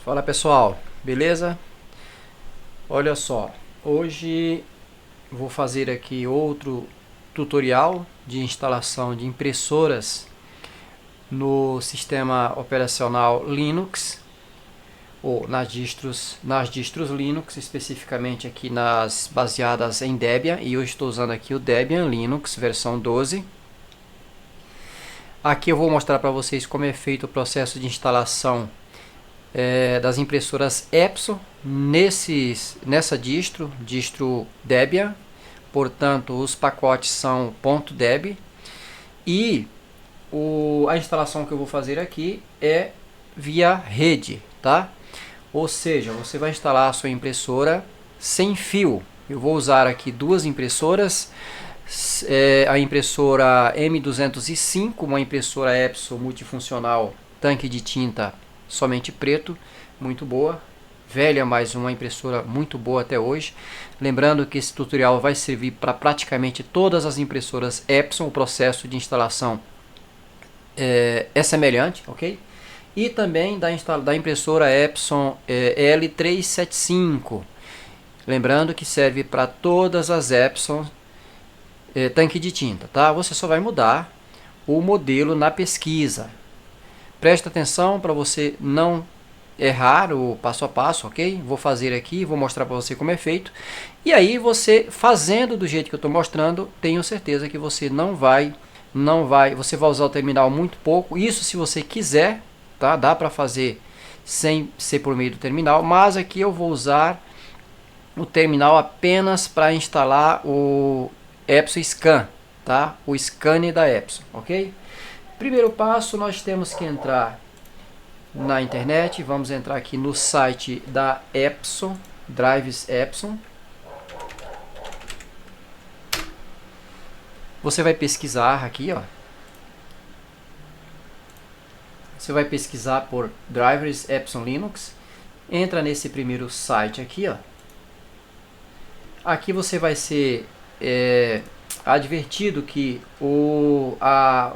Fala pessoal, beleza? Olha só, hoje vou fazer aqui outro tutorial de instalação de impressoras no sistema operacional Linux ou nas distros Linux, especificamente aqui nas baseadas em Debian, e eu estou usando aqui o Debian Linux versão 12. Aqui eu vou mostrar para vocês como é feito o processo de instalação das impressoras Epson nessa distro Debian. Portanto, os pacotes são .deb e a instalação que eu vou fazer aqui é via rede, tá? Ou seja, você vai instalar a sua impressora sem fio. Eu vou usar aqui duas impressoras, a impressora M205, uma impressora Epson multifuncional, tanque de tinta somente preto, muito boa, velha, mas uma impressora muito boa até hoje. Lembrando que esse tutorial vai servir para praticamente todas as impressoras Epson. O processo de instalação é semelhante, ok? E também da impressora Epson L375. Lembrando que serve para todas as Epson tanque de tinta, tá? Você só vai mudar o modelo na pesquisa. Presta atenção para você não errar o passo a passo, ok? Vou fazer aqui, vou mostrar para você como é feito. E aí você fazendo do jeito que eu estou mostrando, tenho certeza que você você vai usar o terminal muito pouco. Isso se você quiser, tá? Dá para fazer sem ser por meio do terminal, mas aqui eu vou usar o terminal apenas para instalar o Epson Scan, tá? O scanner da Epson, ok? Primeiro passo, nós temos que entrar na internet. Vamos entrar aqui no site da Epson, Drives Epson. Você vai pesquisar aqui, ó. Você vai pesquisar por Drivers Epson Linux. Entra nesse primeiro site aqui, ó. Aqui você vai ser advertido que a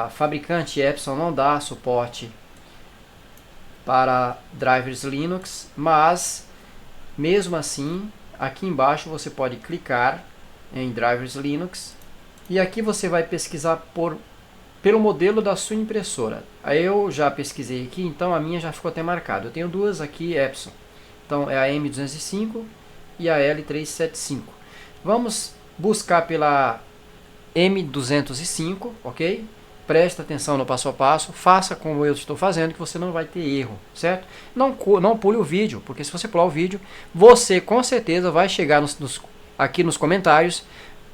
fabricante Epson não dá suporte para drivers Linux, mas mesmo assim, aqui embaixo você pode clicar em drivers Linux e aqui você vai pesquisar pelo modelo da sua impressora. Aí eu já pesquisei aqui, então a minha já ficou até marcada. Eu tenho duas aqui Epson, então é a M205 e a L375. Vamos buscar pela M205, ok? Presta atenção no passo a passo, faça como eu estou fazendo, que você não vai ter erro, certo? Não pule o vídeo, porque se você pular o vídeo, você com certeza vai chegar aqui nos comentários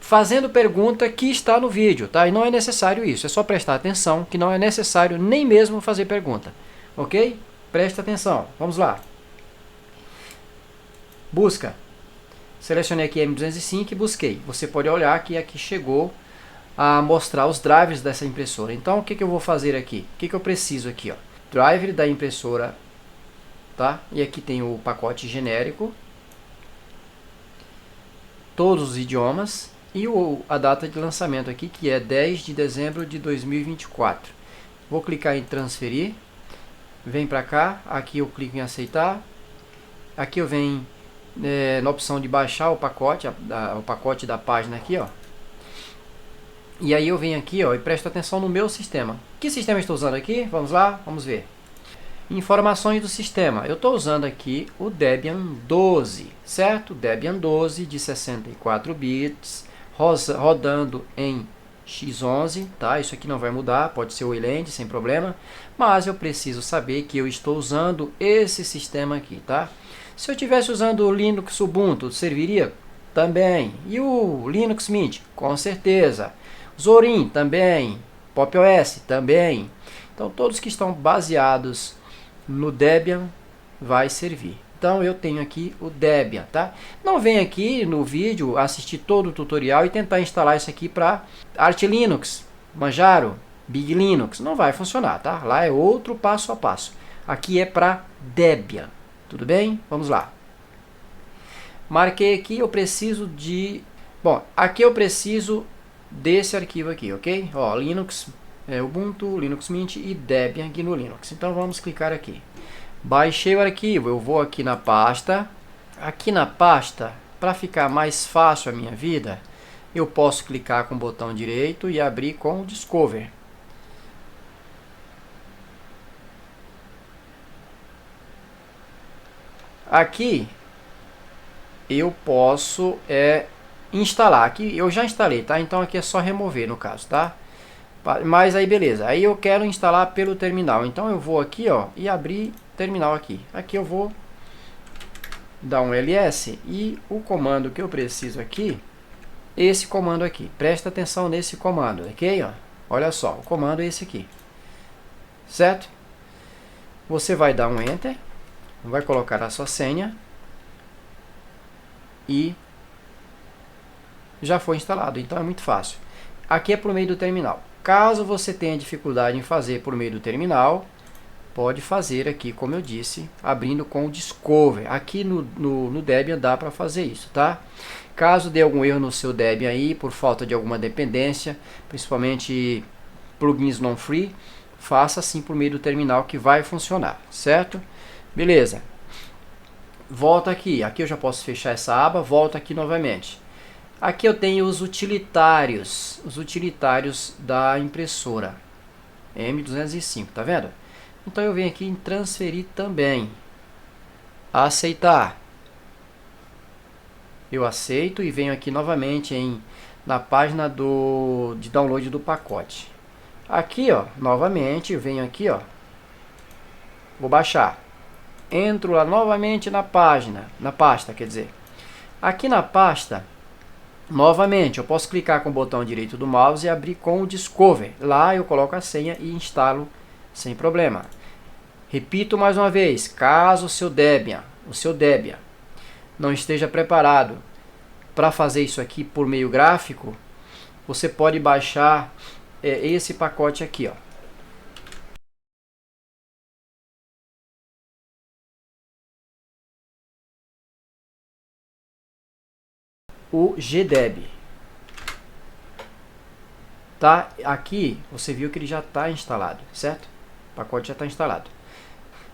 fazendo pergunta que está no vídeo, tá? E não é necessário isso, é só prestar atenção, que não é necessário nem mesmo fazer pergunta, ok? Presta atenção, vamos lá. Busca. Selecionei aqui M205 e busquei. Você pode olhar que aqui chegou a mostrar os drivers dessa impressora. Então o que eu vou fazer aqui? O que eu preciso aqui, ó? Driver da impressora, tá? E aqui tem o pacote genérico, todos os idiomas e a data de lançamento aqui, que é 10 de dezembro de 2024. Vou clicar em transferir, vem para cá, aqui eu clico em aceitar, aqui eu venho na opção de baixar o pacote da página aqui, ó. E aí eu venho aqui, ó, e presto atenção no meu sistema. Que sistema eu estou usando aqui? Vamos lá, vamos ver. Informações do sistema. Eu estou usando aqui o Debian 12, certo? Debian 12 de 64 bits, rodando em X11, tá? Isso aqui não vai mudar, pode ser o Wayland, sem problema. Mas eu preciso saber que eu estou usando esse sistema aqui, tá? Se eu estivesse usando o Linux Ubuntu, serviria? Também. E o Linux Mint? Com certeza. Zorin também, Pop! OS também. Então todos que estão baseados no Debian vai servir. Então eu tenho aqui o Debian, tá? Não vem aqui no vídeo assistir todo o tutorial e tentar instalar isso aqui para Arch Linux, Manjaro, Big Linux. Não vai funcionar, tá? Lá é outro passo a passo. Aqui é para Debian. Tudo bem? Vamos lá. Marquei aqui, eu preciso de... Bom, aqui eu preciso desse arquivo aqui, ok? Ó, Linux, Ubuntu, Linux Mint e Debian aqui no Linux. Então vamos clicar aqui. Baixei o arquivo, eu vou aqui na pasta. Aqui na pasta, para ficar mais fácil a minha vida, eu posso clicar com o botão direito e abrir com o Discover. Aqui eu posso instalar. Aqui eu já instalei, tá? Então aqui é só remover no caso, tá? Mas aí beleza. Aí eu quero instalar pelo terminal. Então eu vou aqui, ó, e abrir terminal aqui. Aqui eu vou dar um ls e o comando que eu preciso aqui, esse comando aqui. Presta atenção nesse comando, ok? Ó, olha só, o comando é esse aqui, certo? Você vai dar um enter, vai colocar a sua senha e já foi instalado. Então é muito fácil. Aqui é por meio do terminal. Caso você tenha dificuldade em fazer por meio do terminal, pode fazer aqui, como eu disse, abrindo com o Discover. Aqui no Debian dá para fazer isso, tá? Caso dê algum erro no seu Debian aí, por falta de alguma dependência, principalmente plugins non-free, faça assim por meio do terminal que vai funcionar, certo? Beleza. Volta aqui. Aqui eu já posso fechar essa aba, volta aqui novamente. Aqui eu tenho os utilitários da impressora M205, tá vendo? Então eu venho aqui em transferir também, aceitar. Eu aceito e venho aqui novamente na página de download do pacote. Aqui, ó, novamente, eu venho aqui, ó, vou baixar. Entro lá novamente na pasta, quer dizer. Aqui na pasta, novamente, eu posso clicar com o botão direito do mouse e abrir com o Discover. Lá eu coloco a senha e instalo sem problema. Repito mais uma vez, caso o seu Debian não esteja preparado para fazer isso aqui por meio gráfico, você pode baixar esse pacote aqui, ó. O GDEB. Tá? Aqui você viu que ele já está instalado, certo? O pacote já está instalado.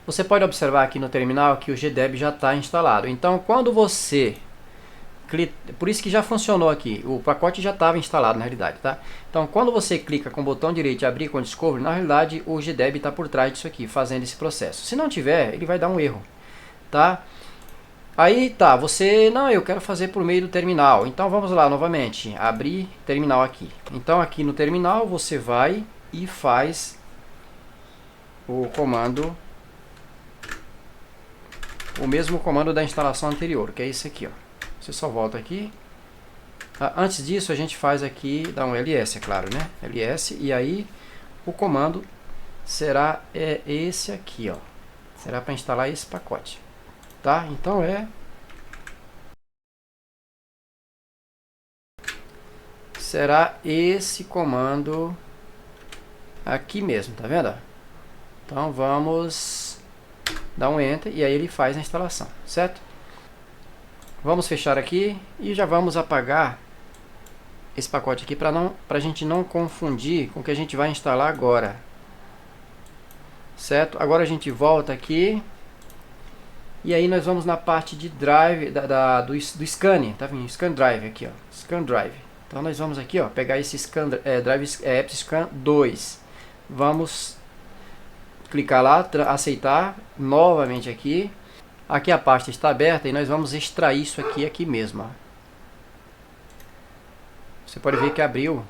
Você pode observar aqui no terminal que o GDEB já está instalado. Então, quando você clica, por isso que já funcionou aqui, o pacote já estava instalado na realidade, tá? Então, quando você clica com o botão direito e abrir com o Discovery, na realidade o GDEB está por trás disso aqui, fazendo esse processo. Se não tiver, ele vai dar um erro, tá? Aí tá, eu quero fazer por meio do terminal. Então vamos lá novamente, abrir terminal aqui. Então aqui no terminal você vai e faz o comando, o mesmo comando da instalação anterior, que é esse aqui, ó. Você só volta aqui. Antes disso a gente faz aqui, dá um ls, é claro, né? ls, e aí o comando será esse aqui, ó. Será para instalar esse pacote. Tá? Então será esse comando aqui mesmo, tá vendo? Então vamos dar um enter e aí ele faz a instalação, certo? Vamos fechar aqui e já vamos apagar esse pacote aqui para a gente não confundir com o que a gente vai instalar agora, certo? Agora a gente volta aqui. E aí nós vamos na parte de drive do scanning, tá vendo? Scan drive aqui, ó, scan drive. Então nós vamos aqui, ó, pegar esse scan drive AppScan 2. Vamos clicar lá, aceitar novamente aqui. Aqui a pasta está aberta e nós vamos extrair isso aqui mesmo, ó. Você pode ver que abriu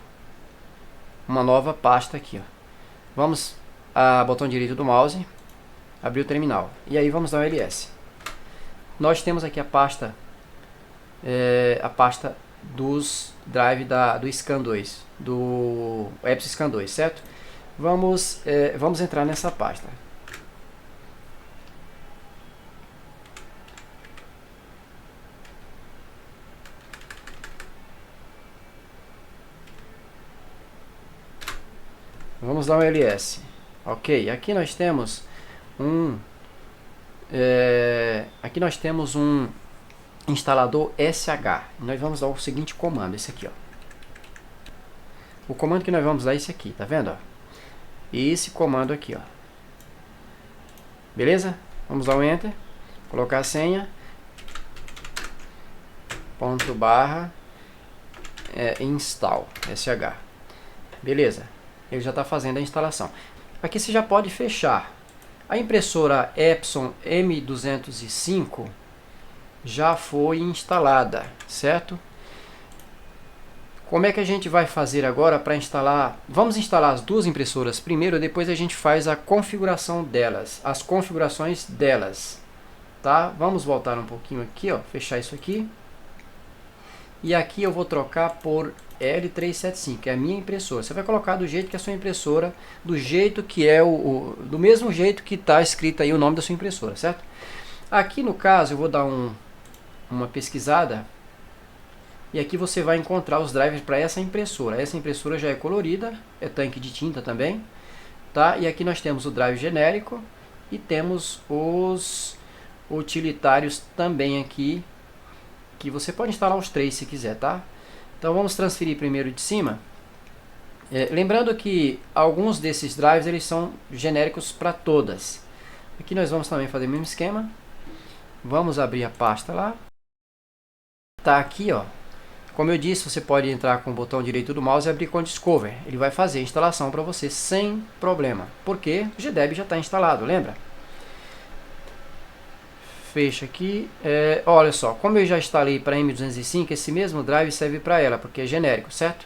uma nova pasta aqui, ó. Vamos botão direito do mouse, abrir o terminal. E aí vamos dar um ls. Nós temos aqui a pasta dos drive do Scan 2, do AppScan 2, certo? Vamos entrar nessa pasta. Vamos dar um ls. Ok, aqui nós temos um instalador SH. Nós vamos dar o seguinte comando, esse aqui, ó. O comando que nós vamos dar é esse aqui, tá vendo? Ó? Esse comando aqui, ó. Beleza? Vamos dar um Enter, colocar a senha, ponto barra install, sh. Beleza, ele já está fazendo a instalação. Aqui você já pode fechar. A impressora Epson M205 já foi instalada, certo? Como é que a gente vai fazer agora para instalar? Vamos instalar as duas impressoras primeiro, depois a gente faz a configuração delas, as configurações delas, tá? Vamos voltar um pouquinho aqui, ó, fechar isso aqui. E aqui eu vou trocar por L375, que é a minha impressora. Você vai colocar do jeito que é a sua impressora, do jeito que é do mesmo jeito que está escrito aí o nome da sua impressora, certo? Aqui no caso eu vou dar uma pesquisada. E aqui você vai encontrar os drivers para essa impressora. Essa impressora já é colorida, é tanque de tinta também, tá? E aqui nós temos o drive genérico e temos os utilitários também aqui, que você pode instalar os três se quiser, tá? Então vamos transferir primeiro de cima. Lembrando que alguns desses drives eles são genéricos para todas. Aqui nós vamos também fazer o mesmo esquema. Vamos abrir a pasta lá. Tá aqui, ó. Como eu disse, você pode entrar com o botão direito do mouse e abrir com o Discover. Ele vai fazer a instalação para você sem problema. Porque o GDEB já está instalado, lembra? Fecha aqui. Olha só, como eu já instalei para M205, esse mesmo drive serve para ela, porque é genérico, certo?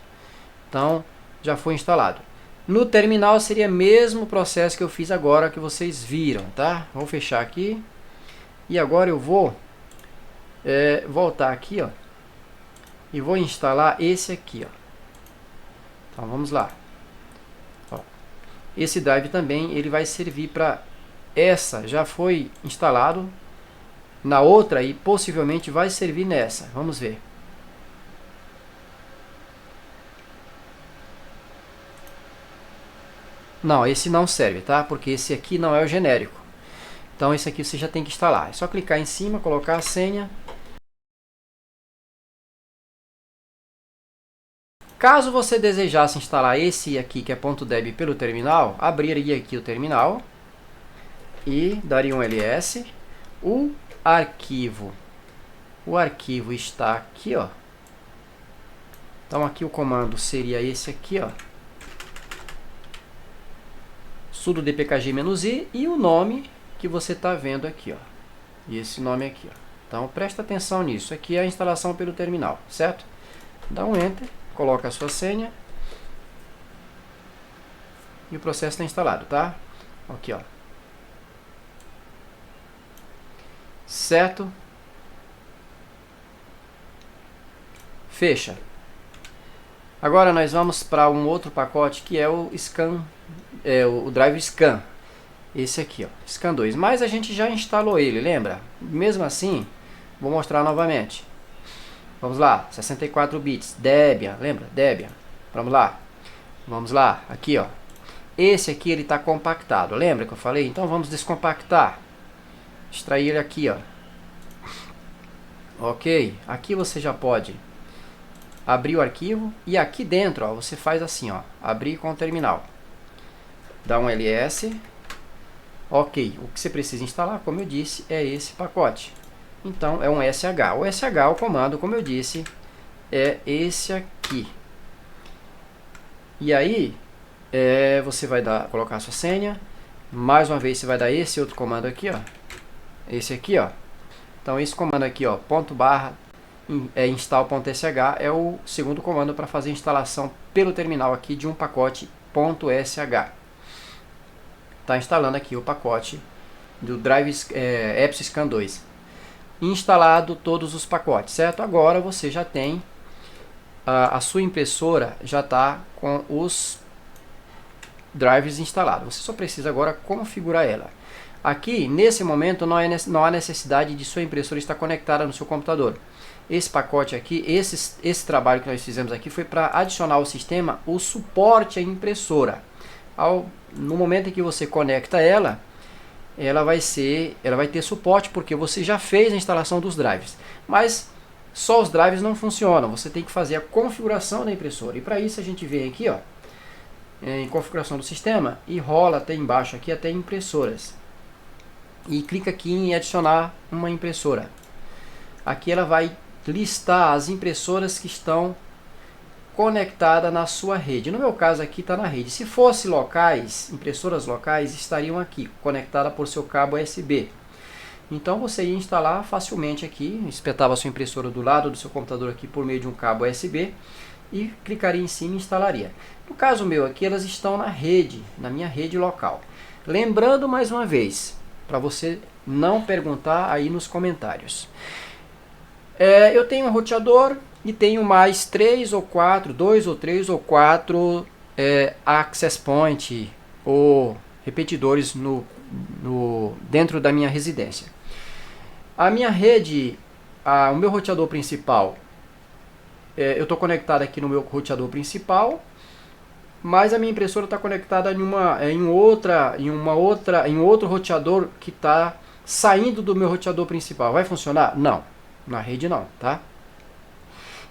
Então, já foi instalado. No terminal seria o mesmo processo que eu fiz agora, que vocês viram, tá? Vou fechar aqui. E agora eu vou voltar aqui, ó. E vou instalar esse aqui, ó. Então vamos lá. Ó, esse drive também ele vai servir para essa, já foi instalado na outra e possivelmente vai servir nessa. Vamos ver. Não, esse não serve, tá? Porque esse aqui não é o genérico. Então esse aqui você já tem que instalar. É só clicar em cima, colocar a senha. Caso você desejasse instalar esse aqui, que é .deb pelo terminal, abriria aqui o terminal e daria um ls. O arquivo está aqui, ó. Então aqui o comando seria esse aqui, ó. Sudo dpkg-i e o nome que você está vendo aqui, ó. E esse nome aqui, ó. Então presta atenção nisso. Aqui é a instalação pelo terminal, certo? Dá um enter. Coloca a sua senha e o processo está instalado, tá? Aqui, ó. Certo? Fecha. Agora nós vamos para um outro pacote que é o Scan, o Drive Scan. Esse aqui, ó, Scan 2. Mas a gente já instalou ele, lembra? Mesmo assim, vou mostrar novamente. Vamos lá, 64 bits, Debian, lembra? Debian. Vamos lá, aqui ó. Esse aqui ele está compactado, lembra que eu falei? Então vamos descompactar. Extrair ele aqui, ó. Ok, aqui você já pode abrir o arquivo e aqui dentro, ó, você faz assim, ó, abrir com o terminal. Dá um ls. Ok, o que você precisa instalar, como eu disse, é esse pacote. Então é um sh. O sh, o comando, como eu disse, é esse aqui. E aí você vai colocar a sua senha. Mais uma vez você vai dar esse outro comando aqui, ó. Esse aqui, ó. Então esse comando aqui, ó, install.sh é o segundo comando para fazer a instalação pelo terminal aqui de um pacote .sh. Está instalando aqui o pacote do Drive Epson Scan 2. Instalado todos os pacotes, certo? Agora você já tem a sua impressora já está com os drivers instalados. Você só precisa agora configurar ela. Aqui, nesse momento, não há necessidade de sua impressora estar conectada no seu computador. Esse pacote aqui, esse trabalho que nós fizemos aqui foi para adicionar ao sistema o suporte à impressora. No momento em que você conecta ela vai ter suporte porque você já fez a instalação dos drivers. Mas só os drivers não funcionam, você tem que fazer a configuração da impressora. E para isso a gente vem aqui, ó, em configuração do sistema e rola até embaixo aqui até impressoras. e clica aqui em adicionar uma impressora. Aqui ela vai listar as impressoras que estão conectadas na sua rede. No meu caso aqui está na rede. Se fosse locais, impressoras locais estariam aqui, conectadas por seu cabo USB. Então você ia instalar facilmente aqui, espetava a sua impressora do lado do seu computador aqui por meio de um cabo USB e clicaria em cima e instalaria. No caso meu aqui, elas estão na rede, na minha rede local. Lembrando mais uma vez, para você não perguntar aí nos comentários. Eu tenho um roteador e tenho mais 2 ou 3 ou 4 access point ou repetidores dentro da minha residência. A minha rede, o meu roteador principal, eu estou conectado aqui no meu roteador principal, mas a minha impressora está conectada em outro roteador que está saindo do meu roteador principal. Vai funcionar? Não, na rede não, tá?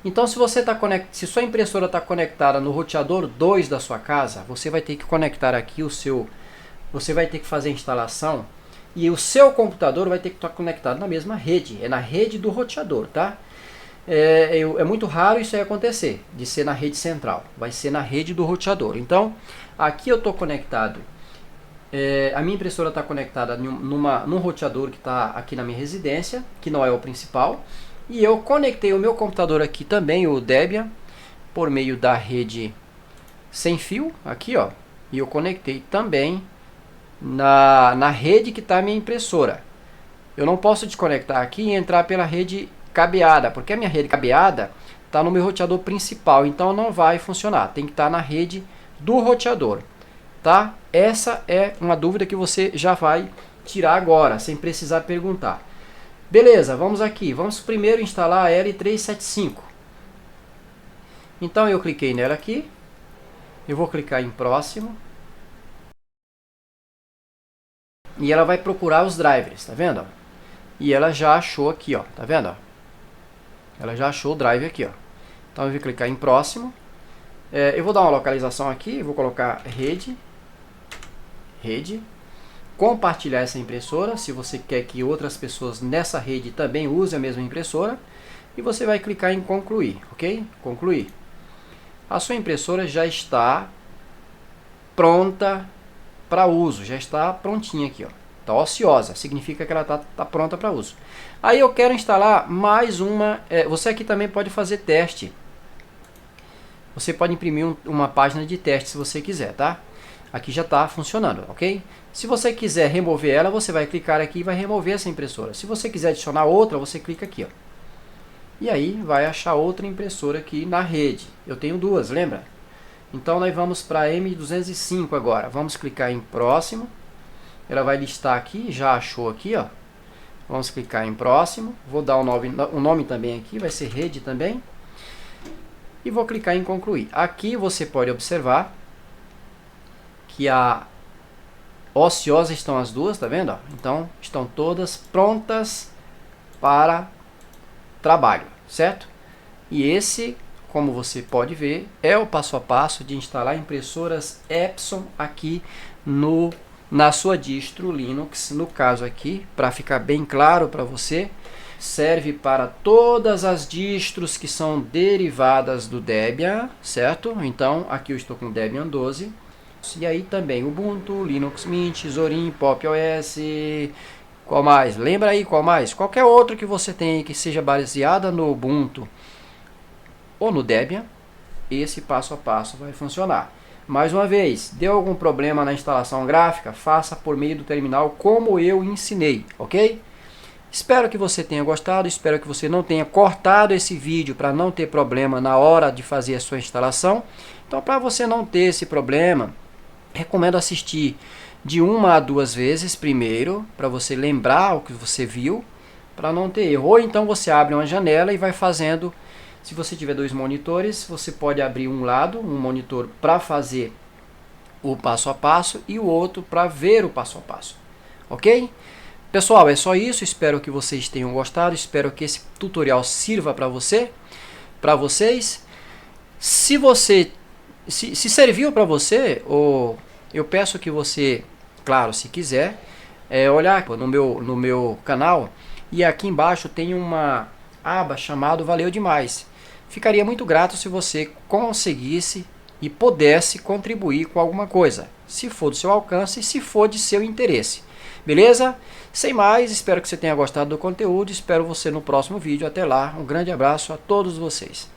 Então se sua impressora está conectada no roteador 2 da sua casa, você vai ter que conectar aqui você vai ter que fazer a instalação e o seu computador vai ter que estar conectado na mesma rede, é na rede do roteador, tá? É muito raro isso aí acontecer, de ser na rede central, vai ser na rede do roteador. Então, aqui eu estou conectado, a minha impressora está conectada num roteador que está aqui na minha residência, que não é o principal, e eu conectei o meu computador aqui também, o Debian, por meio da rede sem fio, aqui ó, e eu conectei também na rede que está a minha impressora. Eu não posso desconectar aqui e entrar pela rede cabeada, porque a minha rede cabeada está no meu roteador principal, então não vai funcionar, tem que estar na rede do roteador, tá? Essa é uma dúvida que você já vai tirar agora, sem precisar perguntar. Beleza, vamos aqui, vamos primeiro instalar a L375. Então eu cliquei nela aqui, eu vou clicar em próximo, e ela vai procurar os drivers, tá vendo? E ela já achou aqui, ó, tá vendo? Ela já achou o drive aqui, ó. Então eu vou clicar em próximo. Eu vou dar uma localização aqui, vou colocar rede, compartilhar essa impressora, se você quer que outras pessoas nessa rede também usem a mesma impressora, e você vai clicar em concluir, ok? Concluir. A sua impressora já está pronta para uso, já está prontinha aqui, ó. Está ociosa, significa que ela está pronta para uso. Aí eu quero instalar mais uma. Você aqui também pode fazer teste. Você pode imprimir uma página de teste se você quiser, tá? Aqui já está funcionando, ok? Se você quiser remover ela, você vai clicar aqui e vai remover essa impressora. Se você quiser adicionar outra, você clica aqui, ó. E aí vai achar outra impressora aqui na rede. Eu tenho duas, lembra? Então nós vamos para M205 agora. Vamos clicar em próximo. Ela vai listar aqui, já achou aqui, ó. Vamos clicar em próximo. Vou dar o nome também aqui, vai ser rede também. E vou clicar em concluir. Aqui você pode observar que a ociosa estão as duas, tá vendo? Então estão todas prontas para trabalho, certo? E esse, como você pode ver, é o passo a passo de instalar impressoras Epson aqui na sua distro Linux. No caso aqui, para ficar bem claro para você, serve para todas as distros que são derivadas do Debian, certo? Então aqui eu estou com o Debian 12. E aí também Ubuntu, Linux Mint, Zorin, Pop! OS, qual mais? Lembra aí qual mais? Qualquer outro que você tenha que seja baseada no Ubuntu ou no Debian, esse passo a passo vai funcionar. Mais uma vez, deu algum problema na instalação gráfica? Faça por meio do terminal como eu ensinei, ok? Espero que você tenha gostado, espero que você não tenha cortado esse vídeo para não ter problema na hora de fazer a sua instalação. Então, para você não ter esse problema, recomendo assistir de 1 a 2 vezes primeiro, para você lembrar o que você viu, para não ter erro. Ou então você abre uma janela e vai fazendo. Se você tiver 2 monitores, você pode abrir um lado, um monitor para fazer o passo a passo e o outro para ver o passo a passo, ok? Pessoal, é só isso, espero que vocês tenham gostado, espero que esse tutorial sirva para vocês. Se serviu para você, eu peço que você, claro, se quiser, olhar no meu canal, e aqui embaixo tem uma aba chamada Valeu Demais. Ficaria muito grato se você conseguisse e pudesse contribuir com alguma coisa, se for do seu alcance e se for de seu interesse. Beleza? Sem mais, espero que você tenha gostado do conteúdo, espero você no próximo vídeo. Até lá, um grande abraço a todos vocês.